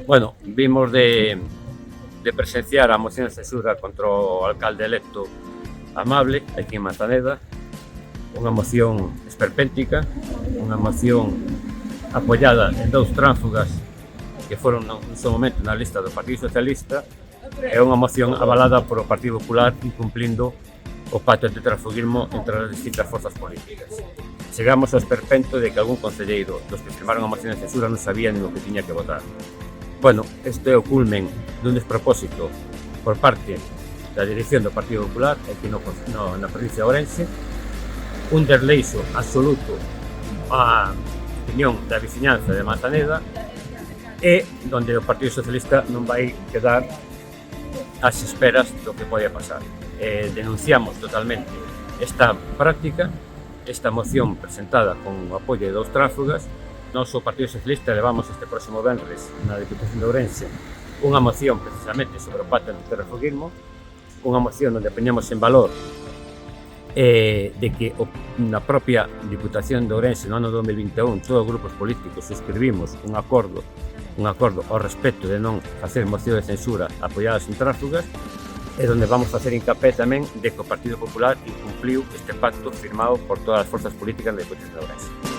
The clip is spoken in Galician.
Bueno, vimos de presenciar a moción de censura contra o alcalde electo Amable, aquí en Manzaneda, unha moción esperpéntica, unha moción apoiada en dous tránsfugas que foron no seu momento na lista do Partido Socialista, e unha moción avalada por o Partido Popular incumplindo o pacto de transfugismo entre as distintas forzas políticas. Chegamos ao esperpento de que algún concelleiro dos que firmaron a moción de censura non sabía nin o que tiña que votar. Bueno, este é o culmen dun despropósito por parte da dirección do Partido Popular aquí na provincia de Ourense, un desleixo absoluto á opinión da veciñanza de Manzaneda e donde o Partido Socialista non vai quedar ás esperas do que pode pasar. Denunciamos totalmente esta práctica, esta moción presentada con o apoio de dous tránsfugas. Nós, o Partido Socialista, levamos este próximo venres na Deputación de Ourense unha moción precisamente sobre o pacto antitransfugismo, unha moción onde poñemos en valor de que na propia Diputación de Ourense no ano 2021 todos os grupos políticos suscribimos un acordo ao respecto de non facer moción de censura apoiadas en tránsfugas, e onde vamos facer hincapié tamén de que o Partido Popular incumpliu este pacto firmado por todas as forzas políticas da Diputación de Ourense.